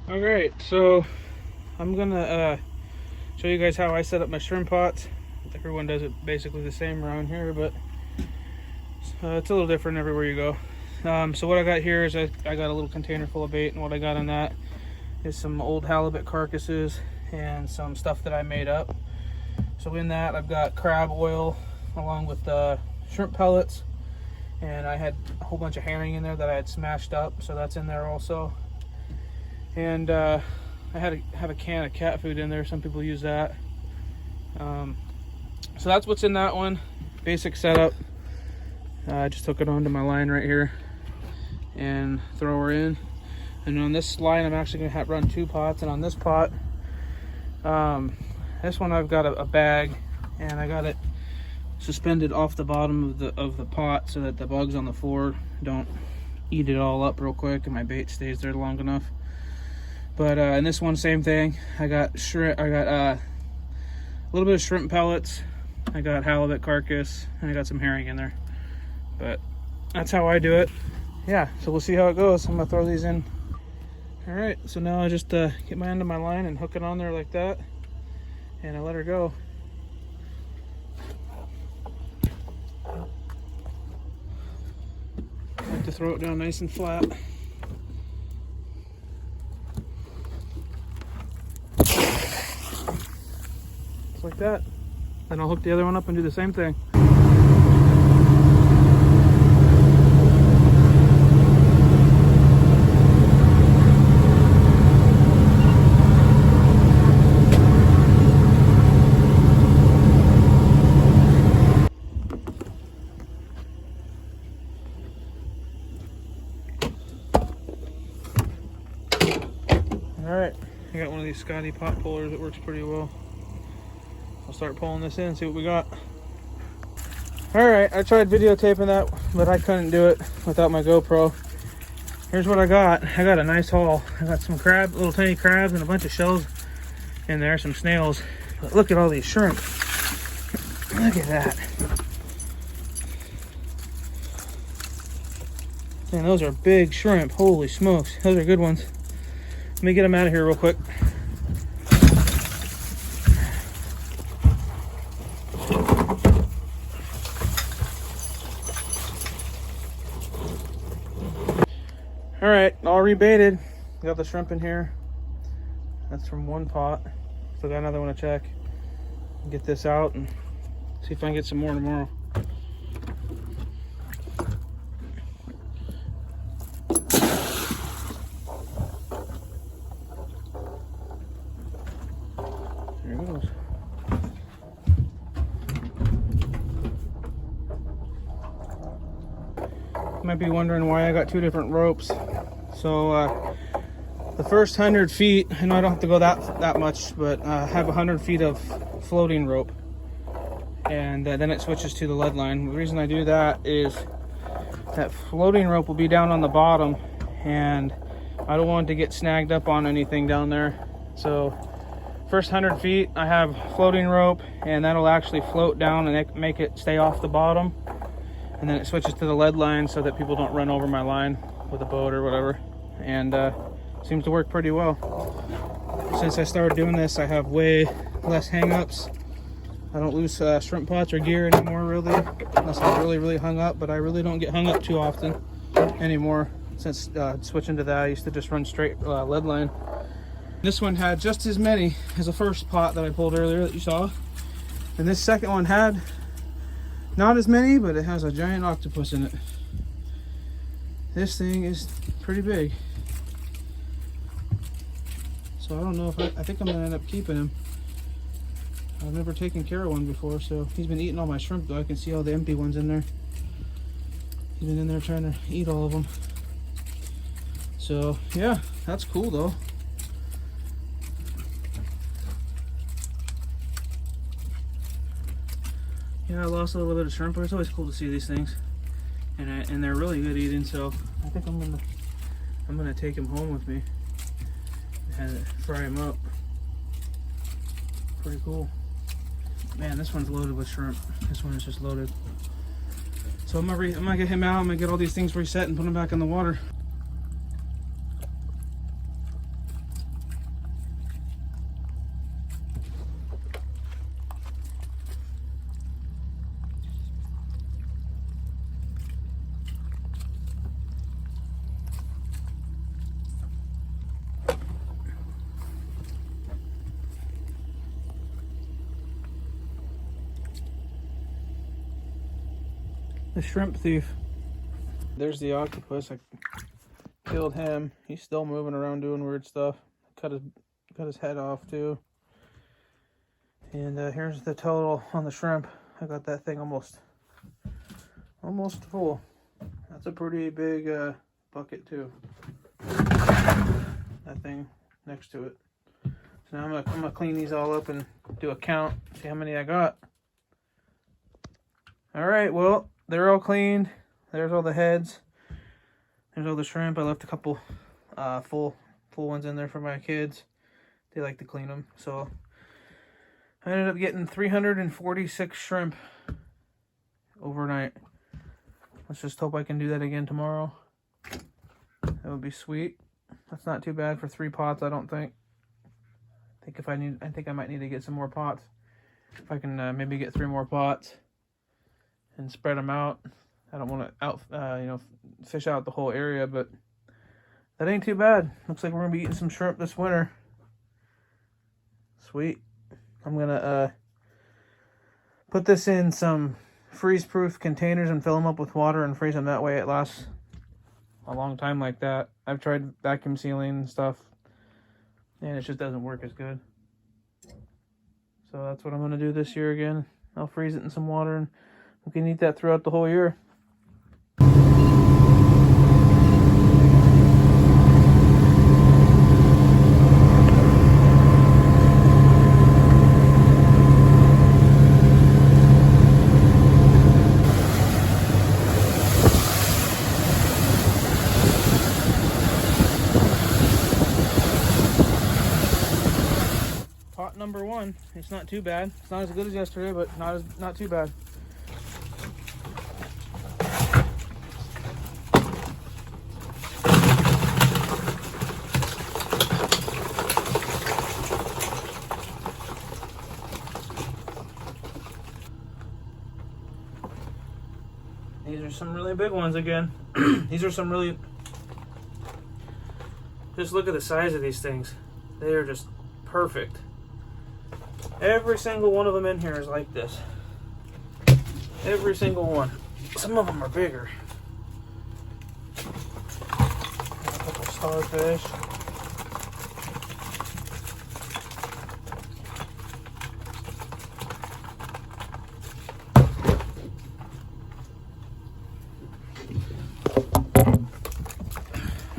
All right, so I'm gonna show you guys how I set up my shrimp pots. Everyone does it basically the same around here, but it's a little different everywhere you go. So what I got here is I got a little container full of bait, and what I got in that is some old halibut carcasses and some stuff that I made up. So in that I've got crab oil along with shrimp pellets, and I had a whole bunch of herring in there that I had smashed up, so that's in there also. And I have a can of cat food in there. Some people use that. So that's what's in that one. Basic setup. I just hook it onto my line right here and throw her in. And on this line, I'm actually going to run 2 pots. And on this pot, this one I've got a bag, and I got it suspended off the bottom of the pot so that the bugs on the floor don't eat it all up real quick, and my bait stays there long enough. But in this one, same thing. I got shrimp. I got a little bit of shrimp pellets. I got halibut carcass, and I got some herring in there. But that's how I do it. Yeah. So we'll see how it goes. I'm gonna throw these in. All right. So now I just get my end of my line and hook it on there like that, and I let her go. I like to throw it down nice and flat. Like that. Then I'll hook the other one up and do the same thing. Alright, I got one of these Scotty pot pullers that works pretty well. I'll start pulling this in and see what we got. Alright, I tried videotaping that, but I couldn't do it without my GoPro. Here's what I got. I got a nice haul. I got some little tiny crabs and a bunch of shells in there, some snails. But look at all these shrimp. Look at that. Man, those are big shrimp. Holy smokes. Those are good ones. Let me get them out of here real quick. All right, all rebaited. Got the shrimp in here. That's from one pot. Still got another one to check. Get this out and see if I can get some more tomorrow. There it goes. You might be wondering why I got 2 different ropes. So the first 100 feet, I know I don't have to go that much, but I have 100 feet of floating rope, and then it switches to the lead line. The reason I do that is that floating rope will be down on the bottom, and I don't want it to get snagged up on anything down there. So first 100 feet I have floating rope, and that'll actually float down and make it stay off the bottom, and then it switches to the lead line so that people don't run over my line with a boat or whatever. And seems to work pretty well. Since I started doing this, I have way less hang-ups. I don't lose shrimp pots or gear anymore, really, unless I'm really hung up. But I really don't get hung up too often anymore since switching to that. I used to just run straight lead line. This one had just as many as the first pot that I pulled earlier that you saw, and this second one had not as many, but it has a giant octopus in it. This thing is pretty big. So I don't know if I think I'm gonna end up keeping him. I've never taken care of one before, so he's been eating all my shrimp though. I can see all the empty ones in there. He's been in there trying to eat all of them. So yeah, that's cool though. Yeah, I lost a little bit of shrimp, but it's always cool to see these things. And they're really good eating, so I think I'm gonna take him home with me and fry him up. Pretty cool. Man, this one's loaded with shrimp. This one is just loaded. So I'm gonna get him out. I'm gonna get all these things reset and put them back in the water. The shrimp thief. There's the octopus. I killed him. He's still moving around doing weird stuff. Cut his head off too. And here's the total on the shrimp. I got that thing almost full. That's a pretty big bucket too. That thing next to it. So now I'm gonna clean these all up and do a count. See how many I got. All right. Well, they're all cleaned. There's all the heads. There's all the shrimp. I left a couple full ones in there for my kids. They like to clean them. So I ended up getting 346 shrimp overnight. Let's just hope I can do that again tomorrow. That would be sweet. That's not too bad for 3 pots, I don't think. I think I might need to get some more pots. If I can maybe get 3 more pots and spread them out. I don't want to fish out the whole area, but that ain't too bad. Looks like we're gonna be eating some shrimp this winter. Sweet. I'm gonna put this in some freeze-proof containers and fill them up with water and freeze them. That way it lasts a long time like that. I've tried vacuum sealing and stuff, and it just doesn't work as good. So that's what I'm gonna do this year again. I'll freeze it in some water, and we can eat that throughout the whole year. Pot number 1. It's not too bad. It's not as good as yesterday, but not too bad. These are some really big ones again. These are some really... Just look at the size of these things. They are just perfect. Every single one of them in here is like this. Every single one. Some of them are bigger. A couple starfish.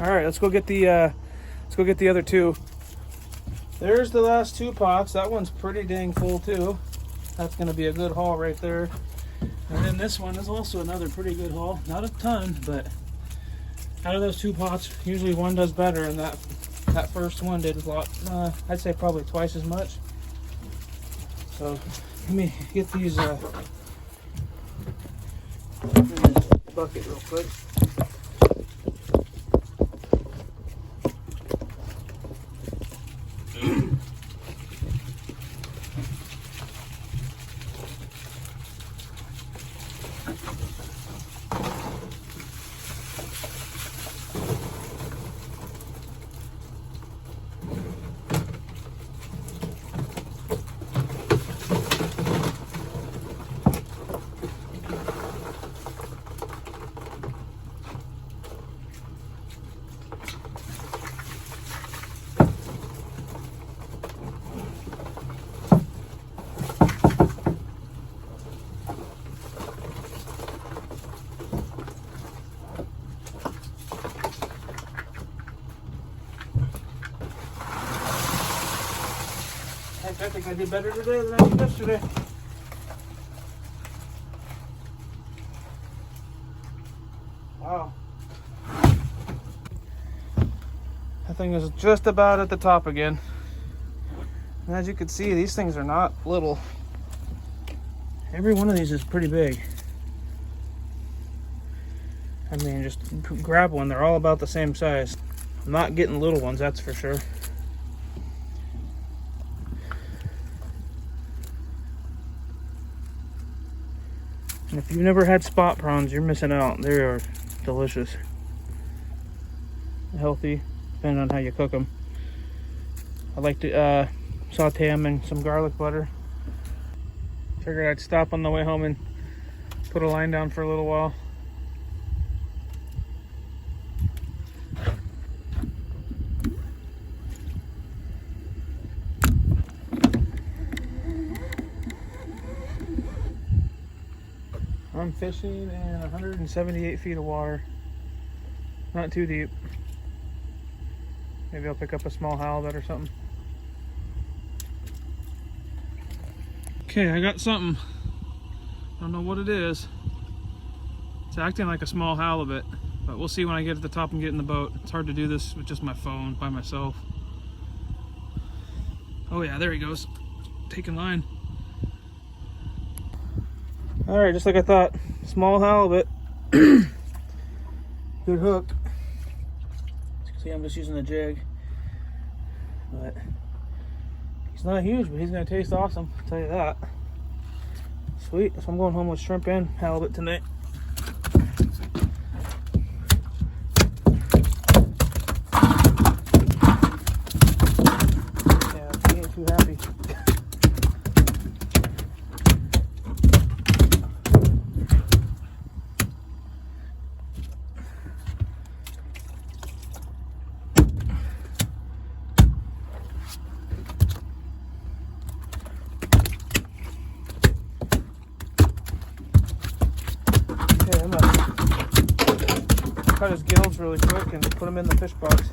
All right, let's go get the other 2. There's the last 2 pots. That one's pretty dang full too. That's gonna be a good haul right there. And then this one is also another pretty good haul. Not a ton, but out of those 2 pots, usually one does better, and that first one did a lot. I'd say probably twice as much. So let me get these bucket real quick. I think I did better today than I did yesterday. Wow. That thing is just about at the top again. And as you can see, these things are not little. Every one of these is pretty big. I mean, just grab one. They're all about the same size. I'm not getting little ones, that's for sure. And if you've never had spot prawns, you're missing out. They are delicious. Healthy, depending on how you cook them. I like to saute them in some garlic butter. Figured I'd stop on the way home and Put a line down for a little while. I'm fishing in 178 feet of water. Not too deep. Maybe I'll pick up a small halibut or something. Okay, I got something. Don't know what it is. It's acting like a small halibut, but we'll see when I get to the top and get in the boat. It's hard to do this with just my phone by myself. Oh yeah, there he goes. Taking line. All right, just like I thought, small halibut. Good hook. As you can see, I'm just using a jig, but he's not huge, but he's gonna taste awesome, I'll tell you that. Sweet, so I'm going home with shrimp and halibut tonight. Yeah, he ain't too happy. Okay, I'm gonna cut his gills really quick and put them in the fish box.